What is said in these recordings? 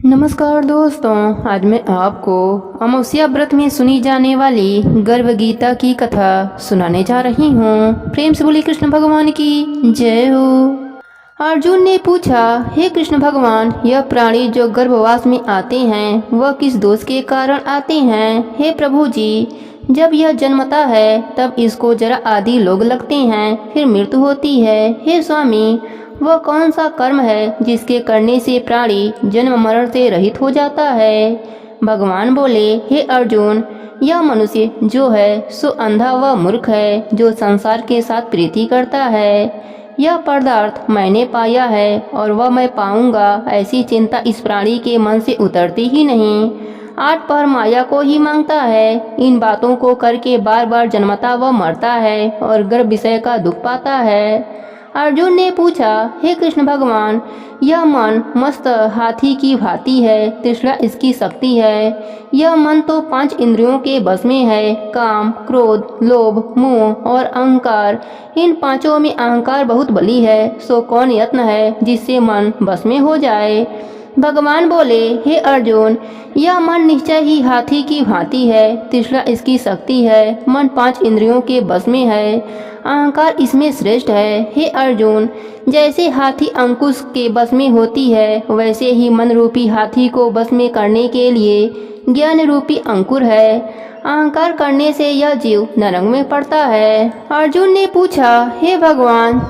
नमस्कार दोस्तों, आज मैं आपको अमावस्या व्रत में सुनी जाने वाली गर्भ गीता की कथा सुनाने जा रही हूँ। प्रेम से बोलिए कृष्ण भगवान की जय हो। अर्जुन ने पूछा, हे कृष्ण भगवान, यह प्राणी जो गर्भवास में आते हैं वह किस दोष के कारण आते हैं? हे प्रभु जी, जब यह जन्मता है तब इसको जरा आदि लोग लगते हैं, फिर मृत्यु होती है। हे स्वामी, वह कौन सा कर्म है जिसके करने से प्राणी जन्म मरण से रहित हो जाता है? भगवान बोले, हे अर्जुन, यह मनुष्य जो है सो अंधा व मूर्ख है, जो संसार के साथ प्रीति करता है। यह पदार्थ मैंने पाया है और वह मैं पाऊंगा, ऐसी चिंता इस प्राणी के मन से उतरती ही नहीं। आठ पर माया को ही मांगता है। इन बातों को करके बार बार जन्मता व मरता है और गर्भ विषय का दुख पाता है। अर्जुन ने पूछा, हे कृष्ण भगवान, यह मन मस्त हाथी की भांति है, तृष्णा इसकी शक्ति है। यह मन तो 5 इंद्रियों के बस में है, काम, क्रोध, लोभ, मोह और अहंकार। इन पांचों में अहंकार बहुत बली है, सो कौन यत्न है जिससे मन बस में हो जाए? भगवान बोले, हे अर्जुन, यह मन निश्चय ही हाथी की भांति है, तृष्णा इसकी शक्ति है। मन 5 इंद्रियों के बस में है, अहंकार इसमें श्रेष्ठ है। हे अर्जुन, जैसे हाथी अंकुश के बस में होती है, वैसे ही मन रूपी हाथी को बस में करने के लिए ज्ञान रूपी अंकुर है। अहंकार करने से यह जीव नरक में पड़ता है। अर्जुन ने पूछा, हे भगवान,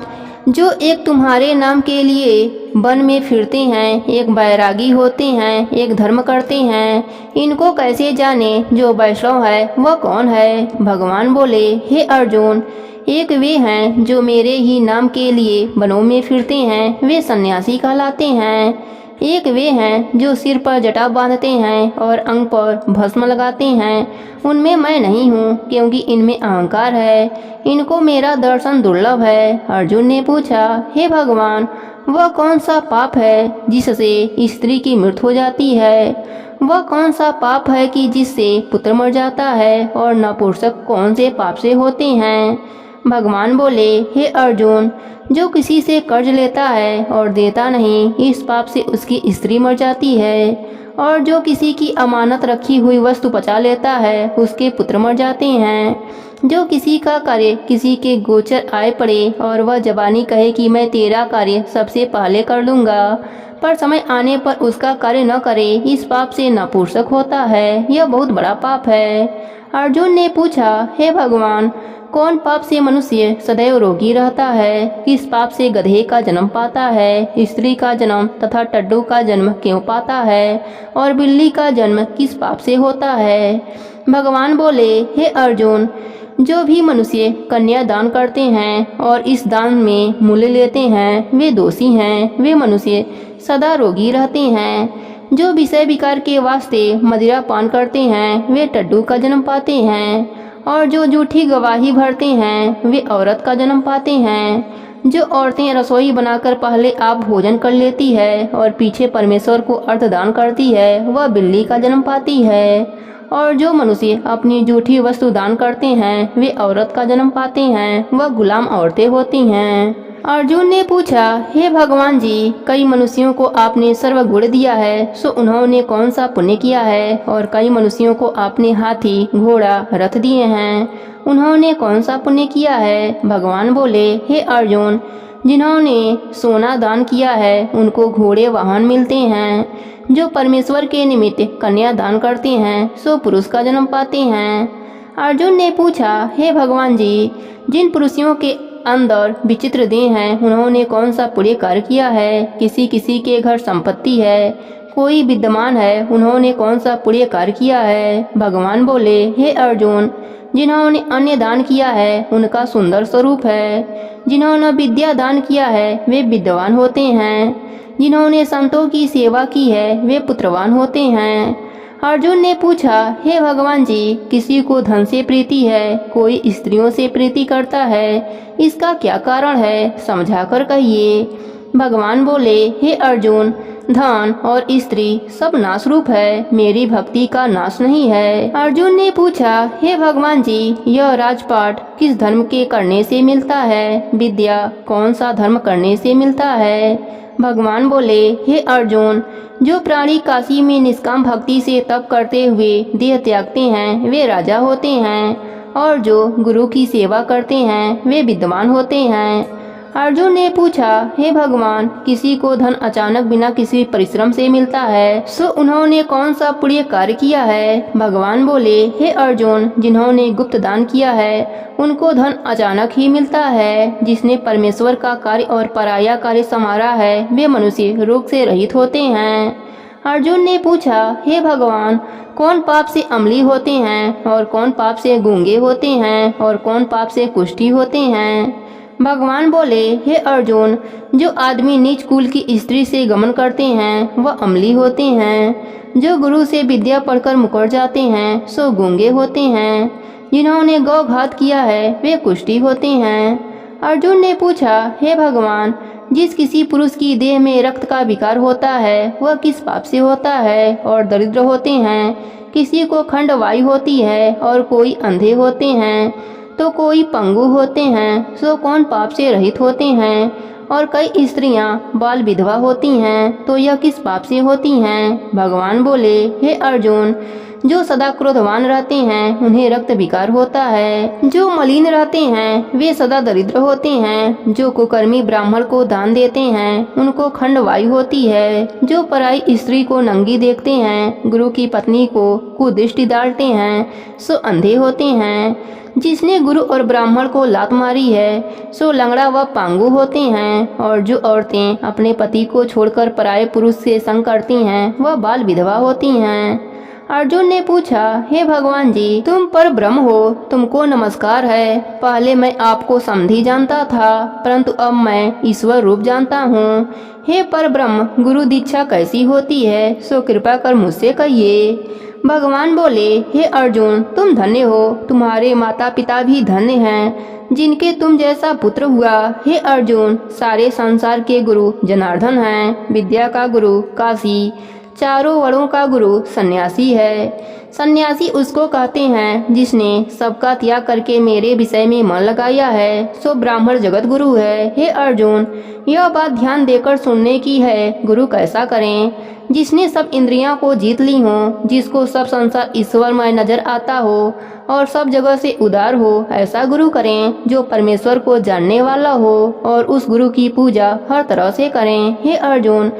जो एक तुम्हारे नाम के लिए वन में फिरते हैं, एक बैरागी होते हैं, एक धर्म करते हैं, इनको कैसे जाने? जो वैष्णव है वह कौन है? भगवान बोले, हे अर्जुन, एक वे हैं जो मेरे ही नाम के लिए वनों में फिरते हैं, वे सन्यासी कहलाते हैं। एक वे हैं जो सिर पर जटा बांधते हैं और अंग पर भस्म लगाते हैं, उनमें मैं नहीं हूँ, क्योंकि इनमें अहंकार है। इनको मेरा दर्शन दुर्लभ है। अर्जुन ने पूछा, हे भगवान, वह कौन सा पाप है जिससे स्त्री की मृत्यु हो जाती है? वह कौन सा पाप है कि जिससे पुत्र मर जाता है? और नपुंसक कौन से पाप से होते हैं? भगवान बोले, हे अर्जुन, जो किसी से कर्ज लेता है और देता नहीं, इस पाप से उसकी स्त्री मर जाती है। और जो किसी की अमानत रखी हुई वस्तु पचा लेता है, उसके पुत्र मर जाते हैं। जो किसी का कार्य किसी के गोचर आए पड़े और वह जबानी कहे कि मैं तेरा कार्य सबसे पहले कर लूँगा, पर समय आने पर उसका कार्य न करे, इस पाप से नपुंसक होता है। यह बहुत बड़ा पाप है। अर्जुन ने पूछा, हे भगवान, कौन पाप से मनुष्य सदैव रोगी रहता है? किस पाप से गधे का जन्म पाता है? स्त्री का जन्म तथा टड्डू का जन्म क्यों पाता है? और बिल्ली का जन्म किस पाप से होता है? भगवान बोले, हे अर्जुन, जो भी मनुष्य कन्या दान करते हैं और इस दान में मूल्य लेते हैं, वे दोषी हैं। वे मनुष्य सदा रोगी रहते हैं। जो विषय विकार के वास्ते मदिरा पान करते हैं, वे टड्डू का जन्म पाते हैं। और जो झूठी गवाही भरते हैं, वे औरत का जन्म पाते हैं। जो औरतें रसोई बनाकर पहले आप भोजन कर लेती है और पीछे परमेश्वर को अर्धदान करती है, वह बिल्ली का जन्म पाती है। और जो मनुष्य अपनी झूठी वस्तु दान करते हैं, वे औरत का जन्म पाते हैं, वह गुलाम औरतें होती हैं। अर्जुन ने पूछा, हे भगवान जी, कई मनुष्यों को आपने सर्वगुण दिया है, सो उन्होंने कौन सा पुण्य किया है? और कई मनुष्यों को आपने हाथी, घोड़ा, रथ दिए हैं, उन्होंने कौन सा पुण्य किया है? भगवान बोले, हे अर्जुन, जिन्होंने सोना दान किया है उनको घोड़े वाहन मिलते हैं। जो परमेश्वर के निमित्त कन्या दान करते हैं, सो पुरुष का जन्म पाते हैं। अर्जुन ने पूछा, हे भगवान जी, जिन पुरुषों के अंदर विचित्र देह हैं, उन्होंने कौन सा पुण्य कार्य किया है? किसी किसी के घर संपत्ति है, कोई विद्यमान है, उन्होंने कौन सा पुण्य कार्य किया है? भगवान बोले, हे अर्जुन, जिन्होंने अन्न दान किया है उनका सुंदर स्वरूप है। जिन्होंने विद्या दान किया है वे विद्वान होते हैं। जिन्होंने संतों की सेवा की है वे पुत्रवान होते हैं। अर्जुन ने पूछा, हे भगवान जी, किसी को धन से प्रीति है, कोई स्त्रियों से प्रीति करता है, इसका क्या कारण है? समझाकर कहिए। भगवान बोले, हे अर्जुन, धन और स्त्री सब नाश रूप है, मेरी भक्ति का नाश नहीं है। अर्जुन ने पूछा, हे भगवान जी, यह राजपाट किस धर्म के करने से मिलता है? विद्या कौन सा धर्म करने से मिलता है? भगवान बोले, हे अर्जुन, जो प्राणी काशी में निष्काम भक्ति से तप करते हुए देह त्यागते हैं वे राजा होते हैं, और जो गुरु की सेवा करते हैं वे विद्वान होते हैं। अर्जुन ने पूछा, हे भगवान, किसी को धन अचानक बिना किसी परिश्रम से मिलता है, सो उन्होंने कौन सा पुण्य कार्य किया है? भगवान बोले, हे अर्जुन, जिन्होंने गुप्त दान किया है उनको धन अचानक ही मिलता है। जिसने परमेश्वर का कार्य और पराया कार्य संवारा है वे मनुष्य रोग से रहित होते हैं। अर्जुन ने पूछा, हे भगवान, कौन पाप से अम्ली होते हैं और कौन पाप से गूंगे होते हैं और कौन पाप से कुष्ठी होते हैं? भगवान बोले, हे अर्जुन, जो आदमी नीच कुल की स्त्री से गमन करते हैं वह अम्ली होते हैं। जो गुरु से विद्या पढ़कर मुकर जाते हैं सो गूंगे होते हैं। जिन्होंने गौ घात किया है वे कुष्ठी होते हैं। अर्जुन ने पूछा, हे भगवान, जिस किसी पुरुष की देह में रक्त का विकार होता है वह किस पाप से होता है और दरिद्र होते हैं? किसी को खंड वायु होती है और कोई अंधे होते हैं तो कोई पंगु होते हैं, सो कौन पाप से रहित होते हैं? और कई स्त्रियां बाल विधवा होती हैं तो यह किस पाप से होती हैं? भगवान बोले, हे अर्जुन, जो सदा क्रोधवान रहते हैं उन्हें रक्त विकार होता है। जो मलिन रहते हैं वे सदा दरिद्र होते हैं। जो कुकर्मी ब्राह्मण को दान देते हैं उनको खंड वायु होती है। जो पराई स्त्री को नंगी देखते हैं, गुरु की पत्नी को कुदृष्टि डालते हैं, सो अंधे होते हैं। जिसने गुरु और ब्राह्मण को लात मारी है सो लंगड़ा व पांगु होते हैं। और जो औरतें अपने पति को छोड़कर पराये पुरुष से संग करती हैं वह बाल विधवा होती हैं। अर्जुन ने पूछा, हे भगवान जी, तुम पर ब्रह्म हो, तुमको नमस्कार है। पहले मैं आपको समधी जानता था परंतु अब मैं ईश्वर रूप जानता हूँ। हे पर ब्रह्म, गुरु दीक्षा कैसी होती है सो कृपा कर मुझसे कहिए। भगवान बोले, हे अर्जुन, तुम धन्य हो, तुम्हारे माता पिता भी धन्य हैं जिनके तुम जैसा पुत्र हुआ। हे अर्जुन, सारे संसार के गुरु जनार्दन हैं। विद्या का गुरु काशी, चारों वर्णों का गुरु सन्यासी है। सन्यासी उसको कहते हैं जिसने सबका त्याग करके मेरे विषय में मन लगाया है, सो ब्राह्मण जगत गुरु है। हे अर्जुन, यह बात ध्यान देकर सुनने की है। गुरु कैसा करें? जिसने सब इंद्रियां को जीत ली हो, जिसको सब संसार ईश्वरमय नजर आता हो और सब जगह से उदार हो, ऐसा गुरु करें जो परमेश्वर को जानने वाला हो और उस गुरु की पूजा हर तरह से करें। हे अर्जुन,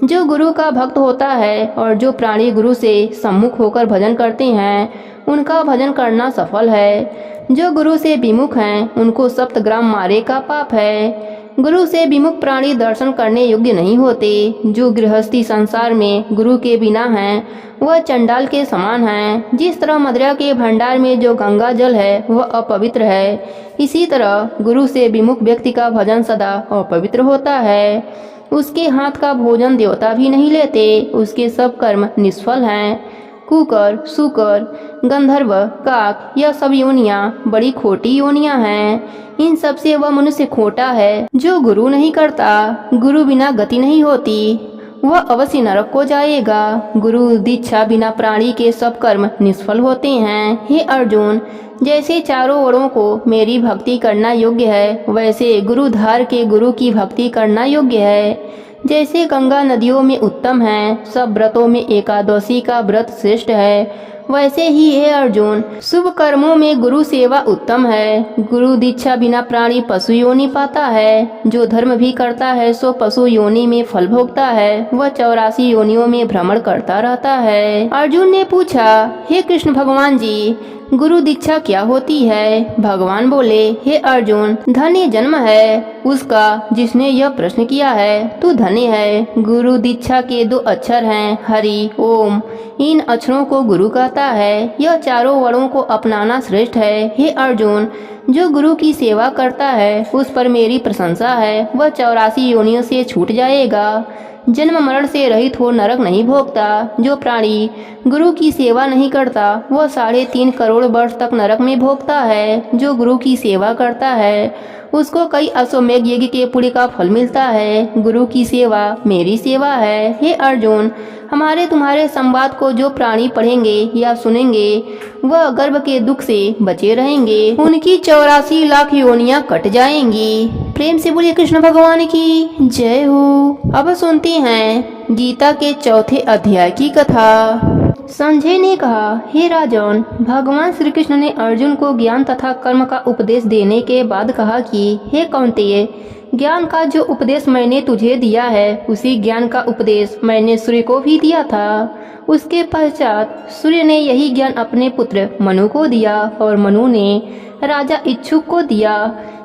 जो गुरु का भक्त होता है और जो प्राणी गुरु से सम्मुख होकर भजन करते हैं उनका भजन करना सफल है। जो गुरु से विमुख हैं उनको सप्तग्राम मारे का पाप है। गुरु से विमुख प्राणी दर्शन करने योग्य नहीं होते। जो गृहस्थी संसार में गुरु के बिना हैं वह चंडाल के समान हैं। जिस तरह मदिरा के भंडार में जो गंगा जल है वह अपवित्र है, इसी तरह गुरु से विमुख व्यक्ति का भजन सदा अपवित्र होता है। उसके हाथ का भोजन देवता भी नहीं लेते, उसके सब कर्म निष्फल हैं। कुकर, सुकर, गंधर्व, काक, यह सब योनियाँ बड़ी खोटी योनियाँ हैं। इन सब से वह मनुष्य खोटा है जो गुरु नहीं करता। गुरु बिना गति नहीं होती, वह अवश्य नरक को जाएगा। गुरु दीक्षा बिना प्राणी के सब कर्म निष्फल होते हैं। हे अर्जुन, जैसे चारों वर्णों को मेरी भक्ति करना योग्य है वैसे गुरुधार के गुरु की भक्ति करना योग्य है। जैसे गंगा नदियों में उत्तम है, सब व्रतों में एकादशी का व्रत श्रेष्ठ है, वैसे ही हे अर्जुन, शुभ कर्मों में गुरु सेवा उत्तम है। गुरु दीक्षा बिना प्राणी पशु योनि पाता है। जो धर्म भी करता है सो पशु योनि में फल भोगता है, वह 84 योनियों में भ्रमण करता रहता है। अर्जुन ने पूछा, हे कृष्ण भगवान जी, गुरु दीक्षा क्या होती है? भगवान बोले, हे अर्जुन, धन्य जन्म है उसका जिसने यह प्रश्न किया है। तू धन्य है। गुरु दीक्षा के 2 अक्षर हैं, हरि ओम। इन अक्षरों को गुरु कहता है। यह चारों वर्णों को अपनाना श्रेष्ठ है। हे अर्जुन, जो गुरु की सेवा करता है उस पर मेरी प्रशंसा है। वह 84 योनियों से छूट जाएगा, जन्म मरण से रहित हो नरक नहीं भोगता। जो प्राणी गुरु की सेवा नहीं करता वह 3.5 करोड़ वर्ष तक नरक में भोगता है। जो गुरु की सेवा करता है उसको कई अश्वमेध यज्ञ के पुण्य का फल मिलता है। गुरु की सेवा मेरी सेवा है। हे अर्जुन, हमारे तुम्हारे संवाद को जो प्राणी पढ़ेंगे या सुनेंगे वह गर्भ के दुख से बचे रहेंगे, उनकी 84 लाख योनियां कट जाएंगी। प्रेम से बोलिए कृष्ण भगवान की जय हो। अब सुनते हैं गीता के चौथे अध्याय की कथा। संजय ने कहा, हे राजन, भगवान श्री कृष्ण ने अर्जुन को ज्ञान तथा कर्म का उपदेश देने के बाद कहा कि हे कौन्तेय, ज्ञान का जो उपदेश मैंने तुझे दिया है उसी ज्ञान का उपदेश मैंने सूर्य को भी दिया था। उसके पश्चात सूर्य ने यही ज्ञान अपने पुत्र मनु को दिया और मनु ने राजा इच्छुक को दिया।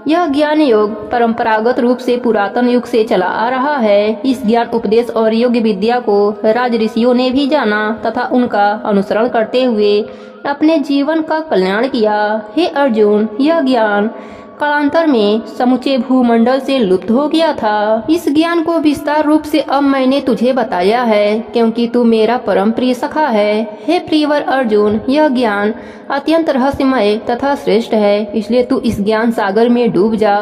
यह ज्ञान योग परंपरागत रूप से पुरातन युग से चला आ रहा है। इस ज्ञान उपदेश और योग विद्या को राज ऋषियों ने भी जाना तथा उनका अनुसरण करते हुए अपने जीवन का कल्याण किया। हे अर्जुन, यह ज्ञान कालांतर में समूचे भूमंडल से लुप्त हो गया था। इस ज्ञान को विस्तार रूप से अब मैंने तुझे बताया है क्योंकि तू मेरा परम प्रिय सखा है। हे प्रियवर अर्जुन, यह ज्ञान अत्यंत रहस्यमय तथा श्रेष्ठ है, इसलिए तू इस ज्ञान सागर में डूब जा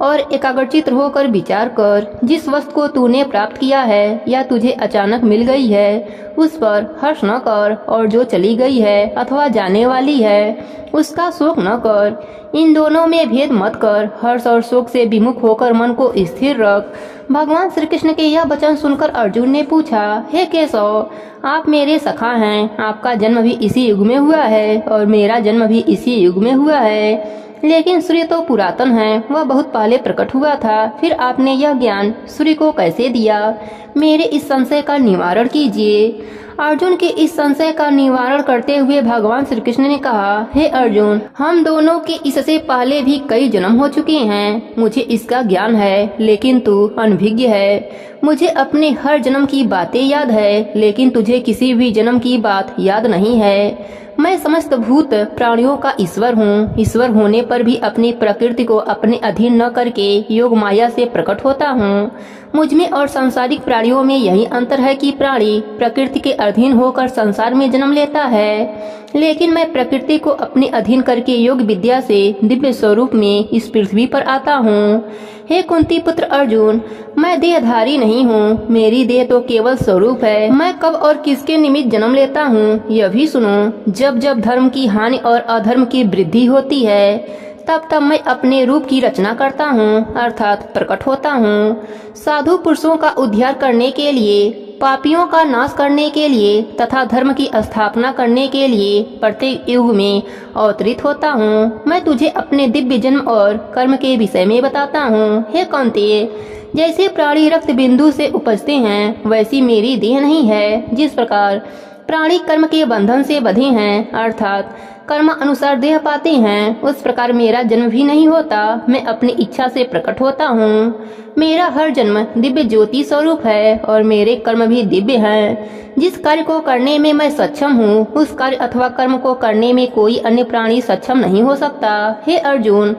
और एकाग्रचित होकर विचार कर। जिस वस्तु को तूने प्राप्त किया है या तुझे अचानक मिल गई है उस पर हर्ष न कर, और जो चली गई है अथवा जाने वाली है उसका शोक न कर। इन दोनों में भेद मत कर। हर्ष और शोक से विमुख होकर मन को स्थिर रख। भगवान श्री कृष्ण के यह वचन सुनकर अर्जुन ने पूछा, हे केशव, आप मेरे सखा हैं। आपका जन्म भी इसी युग में हुआ है और मेरा जन्म भी इसी युग में हुआ है, लेकिन सूर्य तो पुरातन है, वह बहुत पहले प्रकट हुआ था। फिर आपने यह ज्ञान सूर्य को कैसे दिया? मेरे इस संशय का निवारण कीजिए। अर्जुन के इस संशय का निवारण करते हुए भगवान श्री कृष्ण ने कहा, हे अर्जुन, हम दोनों के इससे पहले भी कई जन्म हो चुके हैं। मुझे इसका ज्ञान है, लेकिन तू अनभिज्ञ है। मुझे अपने हर जन्म की बातें याद है, लेकिन तुझे किसी भी जन्म की बात याद नहीं है। मैं समस्त भूत प्राणियों का ईश्वर हूँ। ईश्वर होने पर भी अपनी प्रकृति को अपने अधीन न करके योग माया से प्रकट होता हूँ। मुझ में और सांसारिक प्राणियों में यही अंतर है कि प्राणी प्रकृति के अधीन होकर संसार में जन्म लेता है, लेकिन मैं प्रकृति को अपने अधीन करके योग विद्या से दिव्य स्वरूप में इस पृथ्वी पर आता हूँ। हे कुंती पुत्र अर्जुन, मैं देहधारी नहीं हूँ। मेरी देह तो केवल स्वरूप है। मैं कब और किसके निमित्त जन्म लेता हूँ यह भी सुनो। जब जब धर्म की हानि और अधर्म की वृद्धि होती है तब तब मैं अपने रूप की रचना करता हूँ, अर्थात प्रकट होता हूँ। साधु पुरुषों का उद्धार करने के लिए, पापियों का नाश करने के लिए तथा धर्म की स्थापना करने के लिए प्रत्येक युग में अवतरित होता हूँ। मैं तुझे अपने दिव्य जन्म और कर्म के विषय में बताता हूँ। हे कौन्तेय, जैसे प्राणी रक्त बिंदु से उपजते हैं वैसी मेरी देह नहीं है। जिस प्रकार प्राणी कर्म के बंधन से बंधे हैं, अर्थात कर्म अनुसार देह पाते हैं, उस प्रकार मेरा जन्म भी नहीं होता। मैं अपनी इच्छा से प्रकट होता हूँ। मेरा हर जन्म दिव्य ज्योति स्वरूप है और मेरे कर्म भी दिव्य हैं। जिस कार्य को करने में मैं सक्षम हूँ उस कार्य अथवा कर्म को करने में कोई अन्य प्राणी सक्षम नहीं हो सकता। हे अर्जुन,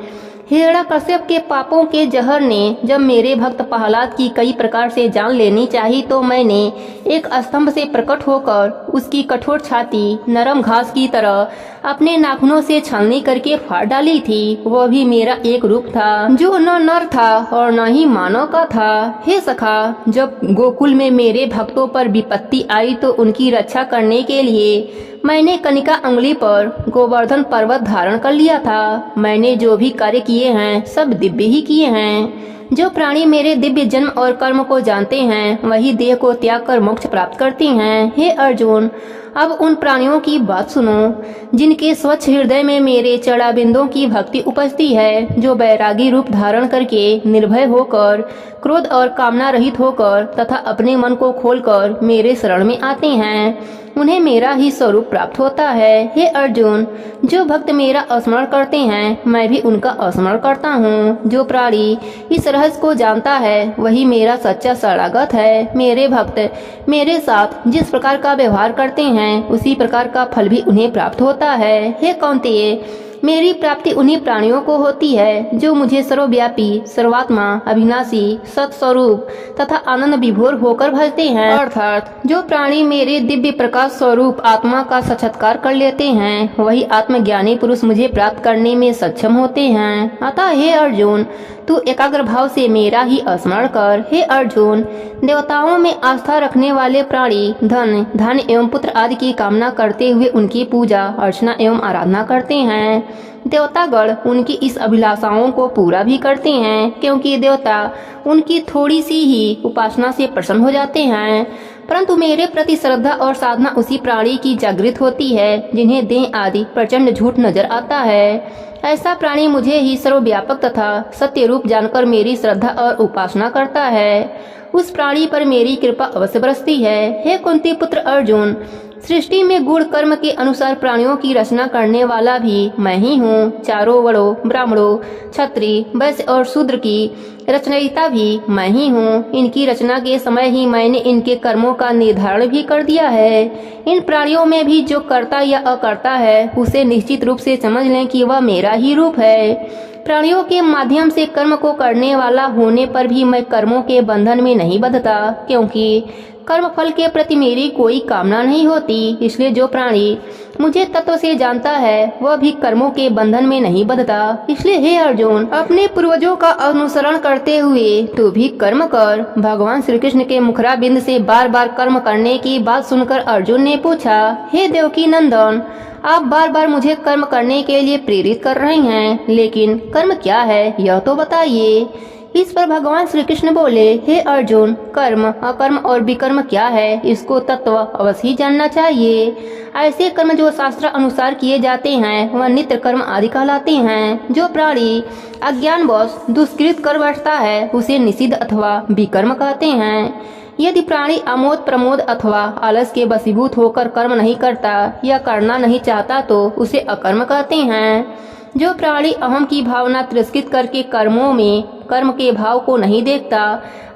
हिरण्यकश्यप के पापों के जहर ने जब मेरे भक्त प्रहलाद की कई प्रकार से जान लेनी चाहिए तो मैंने एक स्तंभ से प्रकट होकर उसकी कठोर छाती नरम घास की तरह अपने नाखूनों से छलनी करके फाड़ डाली थी। वह भी मेरा एक रूप था जो न नर था और न ही मानव का था। हे सखा, जब गोकुल में मेरे भक्तों पर विपत्ति आई तो उनकी रक्षा करने के लिए मैंने कनिका अंगुली पर गोवर्धन पर्वत धारण कर लिया था। मैंने जो भी कार्य किए हैं सब दिव्य ही किए हैं। जो प्राणी मेरे दिव्य जन्म और कर्म को जानते हैं वही देह को त्याग कर मोक्ष प्राप्त करते हैं। हे अर्जुन, अब उन प्राणियों की बात सुनो जिनके स्वच्छ हृदय में मेरे चरणारविंदों की भक्ति उपजती है, जो बैरागी रूप धारण करके निर्भय होकर, क्रोध और कामना रहित होकर तथा अपने मन को खोलकर मेरे शरण में आते हैं, उन्हें मेरा ही स्वरूप प्राप्त होता है। हे अर्जुन, जो भक्त मेरा स्मरण करते हैं मैं भी उनका स्मरण करता हूँ। जो प्राणी इस रहस्य को जानता है वही मेरा सच्चा शरणागत है। मेरे भक्त मेरे साथ जिस प्रकार का व्यवहार करते हैं उसी प्रकार का फल भी उन्हें प्राप्त होता है। हे कौन्तेय, मेरी प्राप्ति उन्हीं प्राणियों को होती है जो मुझे सर्वव्यापी, सर्वात्मा, अविनाशी, सत्स्वरूप तथा आनंद विभोर होकर भजते हैं। अर्थात जो प्राणी मेरे दिव्य प्रकाश स्वरूप आत्मा का साक्षात्कार कर लेते हैं, वही आत्मज्ञानी पुरुष मुझे प्राप्त करने में सक्षम होते हैं। अतः हे अर्जुन, तू एकाग्र भाव से मेरा ही स्मरण कर। हे अर्जुन, देवताओं में आस्था रखने वाले प्राणी धन, धन एवं पुत्र आदि की कामना करते हुए उनकी पूजा अर्चना एवं आराधना करते हैं। देवतागण उनकी इस अभिलाषाओं को पूरा भी करते हैं, क्योंकि देवता उनकी थोड़ी सी ही उपासना से प्रसन्न हो जाते हैं। परंतु मेरे प्रति श्रद्धा और साधना उसी प्राणी की जागृत होती है जिन्हें देह आदि प्रचंड झूठ नजर आता है। ऐसा प्राणी मुझे ही सर्वव्यापक तथा सत्य रूप जानकर मेरी श्रद्धा और उपासना करता है। उस प्राणी पर मेरी कृपा अवश्य बरसती है। हे कुंती पुत्र अर्जुन, सृष्टि में गुण कर्म के अनुसार प्राणियों की रचना करने वाला भी मैं ही हूँ। चारों वर्णों, ब्राह्मणों, क्षत्रिय, वैश्य और शूद्र की रचयिता भी मैं ही हूँ। इनकी रचना के समय ही मैंने इनके कर्मों का निर्धारण भी कर दिया है। इन प्राणियों में भी जो कर्ता या अकर्ता है, उसे निश्चित रूप से समझ लें कि वह मेरा ही रूप है। प्राणियों के माध्यम से कर्म को करने वाला होने पर भी मैं कर्मों के बंधन में नहीं बंधता, क्योंकि कर्म फल के प्रति मेरी कोई कामना नहीं होती। इसलिए जो प्राणी मुझे तत्व से जानता है, वह भी कर्मों के बंधन में नहीं बंधता। इसलिए हे अर्जुन, अपने पूर्वजों का अनुसरण करते हुए तू भी कर्म कर। भगवान श्री कृष्ण के मुखराबिंद से बार बार कर्म करने की बात सुनकर अर्जुन ने पूछा, हे देवकी नंदन, आप बार बार मुझे कर्म करने के लिए प्रेरित कर रहे हैं, लेकिन कर्म क्या है यह तो बताइए। इस पर भगवान श्री कृष्ण बोले, हे अर्जुन, कर्म, अकर्म और विकर्म क्या है, इसको तत्व अवश्य ही जानना चाहिए। ऐसे कर्म जो शास्त्र अनुसार किए जाते हैं, वह नित्य कर्म आदि कहलाते हैं। जो प्राणी अज्ञानवश दुष्कृत कर बैठता है, उसे निषिद्ध अथवा विकर्म कहते हैं। यदि प्राणी अमोद प्रमोद अथवा आलस के वशीभूत होकर कर्म नहीं करता या करना नहीं चाहता, तो उसे अकर्म कहते हैं। जो प्राणी अहम की भावना तिरस्कृत करके कर्मों में कर्म के भाव को नहीं देखता,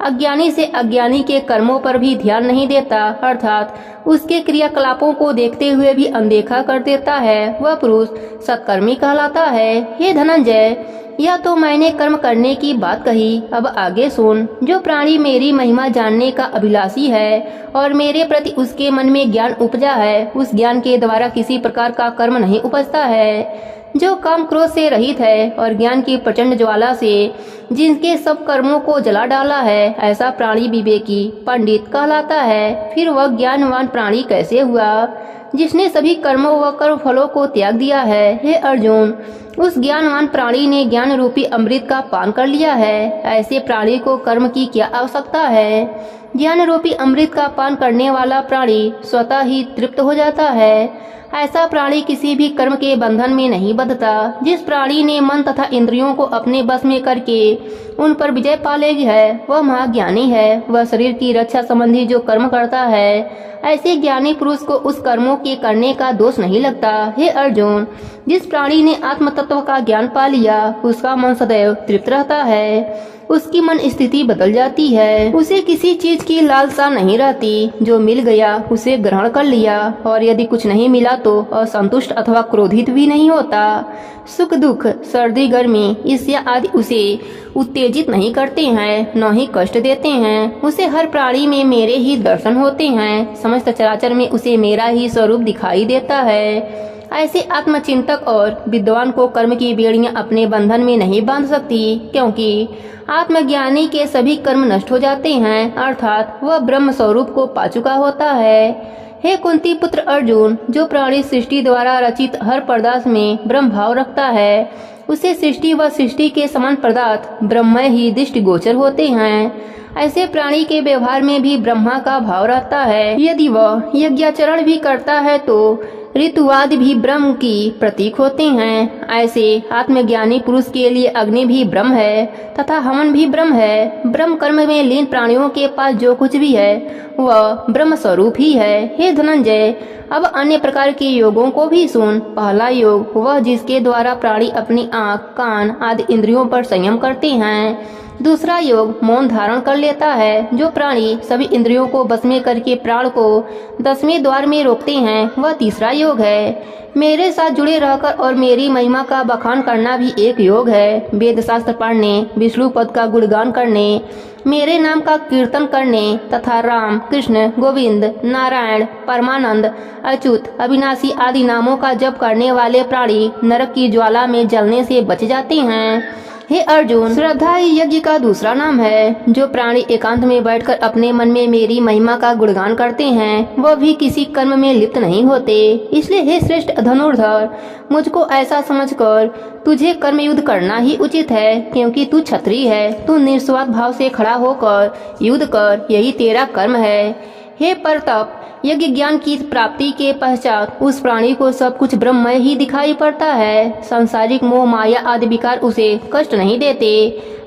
अज्ञानी से अज्ञानी के कर्मों पर भी ध्यान नहीं देता, अर्थात उसके क्रियाकलापों को देखते हुए भी अनदेखा कर देता है, वह पुरुष सत्कर्मी कहलाता है। हे धनंजय, यह तो मैंने कर्म करने की बात कही, अब आगे सुन। जो प्राणी मेरी महिमा जानने का अभिलाषी है और मेरे प्रति उसके मन में ज्ञान उपजा है, उस ज्ञान के द्वारा किसी प्रकार का कर्म नहीं उपजता है। जो काम क्रोध से रहित है और ज्ञान की प्रचंड ज्वाला से जिनके सब कर्मों को जला डाला है, ऐसा प्राणी विवेकी पंडित कहलाता है। फिर वह ज्ञानवान प्राणी कैसे हुआ, जिसने सभी कर्मों व कर्म फलों को त्याग दिया है। हे अर्जुन, उस ज्ञानवान प्राणी ने ज्ञान रूपी अमृत का पान कर लिया है। ऐसे प्राणी को कर्म की क्या आवश्यकता है। ज्ञान रूपी अमृत का पान करने वाला प्राणी स्वतः ही तृप्त हो जाता है। ऐसा प्राणी किसी भी कर्म के बंधन में नहीं बंधता। जिस प्राणी ने मन तथा इंद्रियों को अपने बस में करके उन पर विजय पा ली है, वह महाज्ञानी है। वह शरीर की रक्षा संबंधी जो कर्म करता है, ऐसे ज्ञानी पुरुष को उस कर्मों के करने का दोष नहीं लगता। हे अर्जुन, जिस प्राणी ने आत्म तत्व का ज्ञान पा लिया, उसका मन सदैव तृप्त रहता है। उसकी मन स्थिति बदल जाती है। उसे किसी चीज की लालसा नहीं रहती। जो मिल गया उसे ग्रहण कर लिया, और यदि कुछ नहीं मिला तो असंतुष्ट अथवा क्रोधित भी नहीं होता। सुख दुख, सर्दी गर्मी, ईर्ष्या आदि उसे उत्तेजित नहीं करते हैं, न ही कष्ट देते हैं। उसे हर प्राणी में मेरे ही दर्शन होते हैं। समस्त चराचर में उसे मेरा ही स्वरूप दिखाई देता है। ऐसे आत्मचिंतक और विद्वान को कर्म की बेड़ियां अपने बंधन में नहीं बांध सकती, क्योंकि आत्मज्ञानी के सभी कर्म नष्ट हो जाते हैं, अर्थात वह ब्रह्म स्वरूप को पा चुका होता है। हे कुंती पुत्र अर्जुन, जो प्राणी सृष्टि द्वारा रचित हर पदार्थ में ब्रह्म भाव रखता है, उसे सृष्टि व सृष्टि के समान पदार्थ ब्रह्ममय ही दृष्टि गोचर होते हैं। ऐसे प्राणी के व्यवहार में भी ब्रह्मा का भाव रहता है। यदि वह यज्ञाचरण भी करता है तो ऋतुवाद भी ब्रह्म की प्रतीक होते हैं। ऐसे आत्मज्ञानी पुरुष के लिए अग्नि भी ब्रह्म है तथा हवन भी ब्रह्म है। ब्रह्म कर्म में लीन प्राणियों के पास जो कुछ भी है वह ब्रह्म स्वरूप ही है। हे धनंजय, अब अन्य प्रकार के योगों को भी सुन। पहला योग वह जिसके द्वारा प्राणी अपनी आँख, कान आदि इंद्रियों पर संयम करते हैं। दूसरा योग मौन धारण कर लेता है। जो प्राणी सभी इंद्रियों को बस में करके प्राण को 10वें द्वार में रोकते हैं, वह तीसरा योग है। मेरे साथ जुड़े रहकर और मेरी महिमा का बखान करना भी एक योग है। वेद शास्त्र पढ़ने, विष्णु पद का गुणगान करने, मेरे नाम का कीर्तन करने तथा राम, कृष्ण, गोविंद, नारायण, परमानंद, अच्युत, अविनाशी आदि नामों का जप करने वाले प्राणी नरक की ज्वाला में जलने से बच जाते हैं। हे अर्जुन, श्रद्धा ही यज्ञ का दूसरा नाम है। जो प्राणी एकांत में बैठकर अपने मन में मेरी महिमा का गुणगान करते हैं, वह भी किसी कर्म में लिप्त नहीं होते। इसलिए हे श्रेष्ठ धनुर्धर, मुझको ऐसा समझकर तुझे कर्म युद्ध करना ही उचित है, क्योंकि तू क्षत्रिय है। तू निस्वार्थ भाव से खड़ा होकर युद्ध कर, यही तेरा कर्म है। हे परतप, यज्ञ ज्ञान की प्राप्ति के पश्चात उस प्राणी को सब कुछ ब्रह्ममय ही दिखाई पड़ता है। सांसारिक मोह माया आदि विकार उसे कष्ट नहीं देते।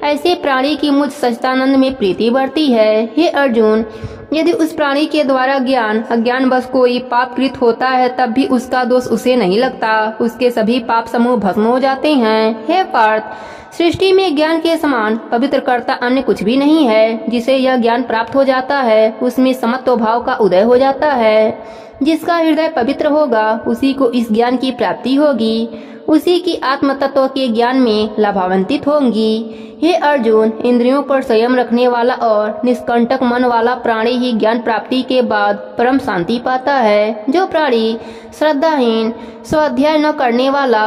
ऐसे प्राणी की मुझ सच्चिदानंद में प्रीति बढ़ती है। हे अर्जुन, यदि उस प्राणी के द्वारा ज्ञान अज्ञान बस कोई पाप कृत होता है, तब भी उसका दोष उसे नहीं लगता। उसके सभी पाप समूह भस्म हो जाते हैं। हे पार्थ, सृष्टि में ज्ञान के समान पवित्र कर्ता अन्य कुछ भी नहीं है। जिसे यह ज्ञान प्राप्त हो जाता है, उसमें समत्व भाव का उदय हो जाता है। जिसका हृदय पवित्र होगा, उसी को इस ज्ञान की प्राप्ति होगी। उसी की आत्म तत्व के ज्ञान में लाभान्वित होंगी। हे अर्जुन, इंद्रियों पर संयम रखने वाला और निष्कंटक मन वाला प्राणी ही ज्ञान प्राप्ति के बाद परम शांति पाता है। जो प्राणी श्रद्धाहीन, स्वाध्याय न करने वाला,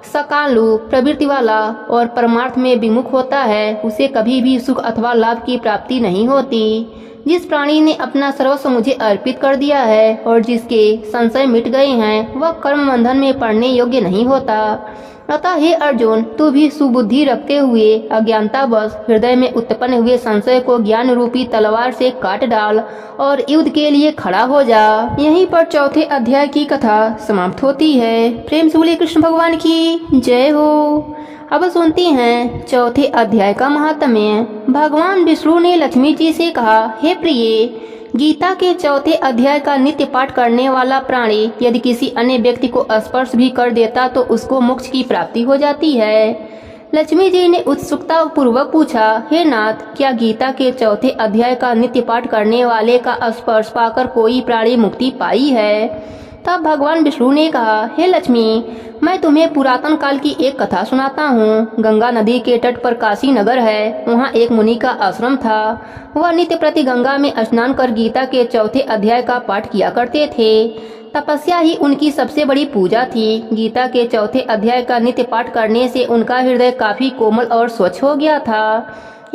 सकालु प्रवृत्ति वाला और परमार्थ में विमुख होता है, उसे कभी भी सुख अथवा लाभ की प्राप्ति नहीं होती। जिस प्राणी ने अपना सर्वस्व मुझे अर्पित कर दिया है और जिसके संशय मिट गए हैं, वह कर्म बंधन में पड़ने योग्य नहीं होता। अतः हे अर्जुन, तू भी सुबुद्धि रखते हुए अज्ञानतावश हृदय में उत्पन्न हुए संशय को ज्ञान रूपी तलवार से काट डाल और युद्ध के लिए खड़ा हो जा। यहीं पर चौथे अध्याय की कथा समाप्त होती है। प्रेम से बोले कृष्ण भगवान की जय हो। अब सुनते हैं चौथे अध्याय का महात्म्य। भगवान विष्णु ने लक्ष्मी जी से कहा, हे प्रिय, गीता के चौथे अध्याय का नित्य पाठ करने वाला प्राणी यदि किसी अन्य व्यक्ति को स्पर्श भी कर देता तो उसको मोक्ष की प्राप्ति हो जाती है। लक्ष्मी जी ने उत्सुकता पूर्वक पूछा, हे नाथ, क्या गीता के चौथे अध्याय का नित्य पाठ करने वाले का स्पर्श पाकर कोई प्राणी मुक्ति पाई है? तब भगवान विष्णु ने कहा, हे लक्ष्मी, मैं तुम्हें पुरातन काल की एक कथा सुनाता हूँ। गंगा नदी के तट पर काशी नगर है। वहाँ एक मुनि का आश्रम था। वह नित्य प्रति गंगा में स्नान कर गीता के चौथे अध्याय का पाठ किया करते थे। तपस्या ही उनकी सबसे बड़ी पूजा थी। गीता के चौथे अध्याय का नित्य पाठ करने से उनका हृदय काफी कोमल और स्वच्छ हो गया था।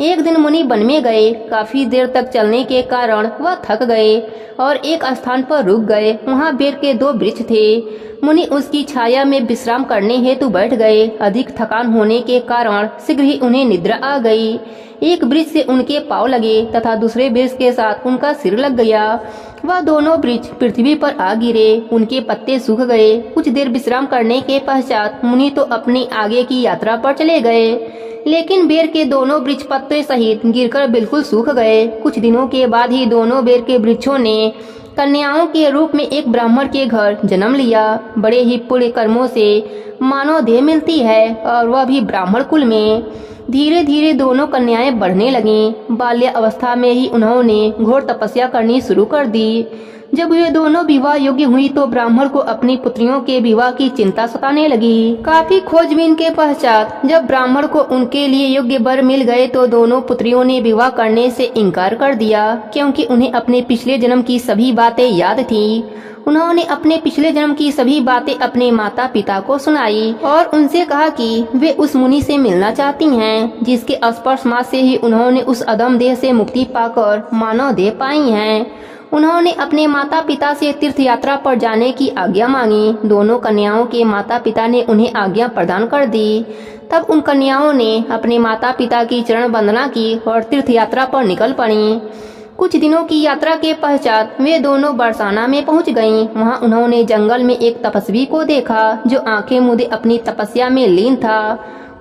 एक दिन मुनि वन में गए। काफी देर तक चलने के कारण वह थक गए और एक स्थान पर रुक गए। वहाँ बेर के 2 वृक्ष थे। मुनि उसकी छाया में विश्राम करने हेतु बैठ गए। अधिक थकान होने के कारण शीघ्र ही उन्हें निद्रा आ गई। एक वृक्ष से उनके पांव लगे तथा दूसरे वृक्ष के साथ उनका सिर लग गया। वह दोनों वृक्ष पृथ्वी पर आ गिरे। उनके पत्ते सूख गए। कुछ देर विश्राम करने के पश्चात मुनि तो अपनी आगे की यात्रा पर चले गए, लेकिन बेर के दोनों वृक्ष पत्ते सहित गिरकर बिल्कुल सूख गए। कुछ दिनों के बाद ही दोनों बेर के वृक्षों ने कन्याओं के रूप में एक ब्राह्मण के घर जन्म लिया। बड़े ही पुण्य कर्मों से मानव देह मिलती है और वह भी ब्राह्मण कुल में। धीरे धीरे दोनों कन्याएं बढ़ने लगीं। बाल्य अवस्था में ही उन्होंने घोर तपस्या करनी शुरू कर दी। जब वे दोनों विवाह योग्य हुई तो ब्राह्मण को अपनी पुत्रियों के विवाह की चिंता सताने लगी। काफी खोजबीन के पश्चात जब ब्राह्मण को उनके लिए योग्य वर मिल गए तो दोनों पुत्रियों ने विवाह करने से इनकार कर दिया, क्योंकि उन्हें अपने पिछले जन्म की सभी बातें याद थी। उन्होंने अपने पिछले जन्म की सभी बातें अपने माता पिता को सुनाई और उनसे कहा कि वे उस मुनि से मिलना चाहती हैं, जिसके स्पर्श मात्र से ही उन्होंने उस अधम देह से मुक्ति पाकर मानव देह पाई है। उन्होंने अपने माता पिता से तीर्थ यात्रा पर जाने की आज्ञा मांगी। दोनों कन्याओं के माता पिता ने उन्हें आज्ञा प्रदान कर दी। तब उन कन्याओं ने अपने माता पिता की चरण वंदना की और तीर्थ यात्रा पर निकल पड़ी। कुछ दिनों की यात्रा के पश्चात वे दोनों बरसाना में पहुंच गईं। वहां उन्होंने जंगल में एक तपस्वी को देखा जो आंखें मूंदे अपनी तपस्या में लीन था।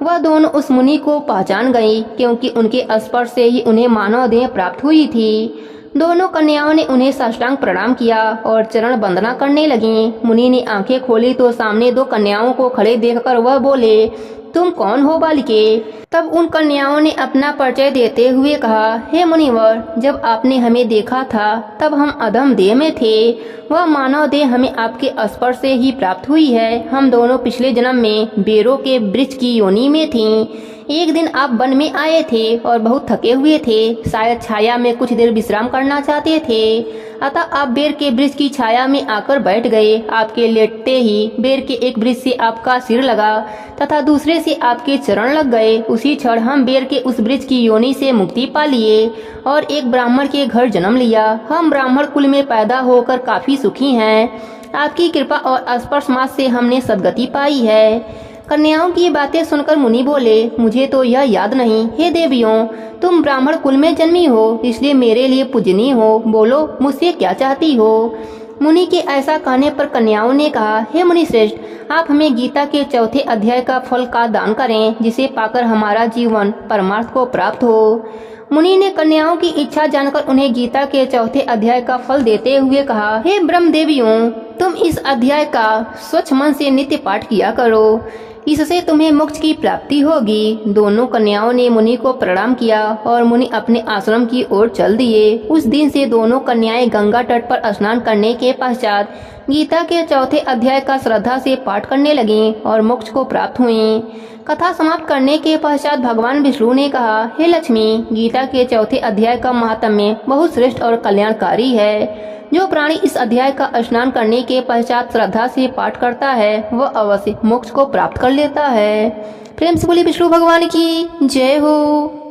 वह दोनों उस मुनि को पहचान गई, क्योंकि उनके स्पर्श से ही उन्हें मानव देह प्राप्त हुई थी। दोनों कन्याओं ने उन्हें साष्टांग प्रणाम किया और चरण वंदना करने लगीं। मुनि ने आंखें खोली तो सामने 2 कन्याओं को खड़े देखकर वह बोले, तुम कौन हो बालिके? तब उन कन्याओं ने अपना परिचय देते हुए कहा, हे मुनिवर, जब आपने हमें देखा था तब हम अधम देह में थे। वह मानव देह हमें आपके स्पर्श से ही प्राप्त हुई है। हम दोनों पिछले जन्म में बेरों के वृक्ष की योनि में थीं। एक दिन आप वन में आए थे और बहुत थके हुए थे, शायद छाया में कुछ देर विश्राम करना चाहते थे। अतः आप बेर के वृक्ष की छाया में आकर बैठ गए। आपके लेटते ही बेर के एक वृक्ष से आपका सिर लगा तथा दूसरे से आपके चरण लग गए। उसी क्षण हम बेर के उस वृक्ष की योनि से मुक्ति पा लिए और एक ब्राह्मण के घर जन्म लिया। हम ब्राह्मण कुल में पैदा होकर काफी सुखी हैं। आपकी कृपा और स्पर्श मात्र से हमने सद्गति पाई है। कन्याओं की बातें सुनकर मुनि बोले, मुझे तो यह याद नहीं। हे देवियों, तुम ब्राह्मण कुल में जन्मी हो, इसलिए मेरे लिए पूजनीय हो। बोलो, मुझसे क्या चाहती हो? मुनि के ऐसा कहने पर कन्याओं ने कहा, हे मुनि श्रेष्ठ, आप हमें गीता के चौथे अध्याय का फल का दान करें, जिसे पाकर हमारा जीवन परमार्थ को प्राप्त हो। मुनि ने कन्याओं की इच्छा जानकर उन्हें गीता के चौथे अध्याय का फल देते हुए कहा, हे ब्रह्म देवियों, तुम इस अध्याय का स्वच्छ मन से नित्य पाठ किया करो, इससे तुम्हें मोक्ष की प्राप्ति होगी। दोनों कन्याओं ने मुनि को प्रणाम किया और मुनि अपने आश्रम की ओर चल दिए। उस दिन से दोनों कन्याएं गंगा तट पर स्नान करने के पश्चात गीता के चौथे अध्याय का श्रद्धा से पाठ करने लगीं और मोक्ष को प्राप्त हुईं। कथा समाप्त करने के पश्चात भगवान विष्णु ने कहा, हे लक्ष्मी, गीता के चौथे अध्याय का महात्म्य बहुत श्रेष्ठ और कल्याणकारी है। जो प्राणी इस अध्याय का स्नान करने के पश्चात श्रद्धा से पाठ करता है, वह अवश्य मोक्ष को प्राप्त कर लेता है। प्रेम से बोलिए विष्णु भगवान की जय हो।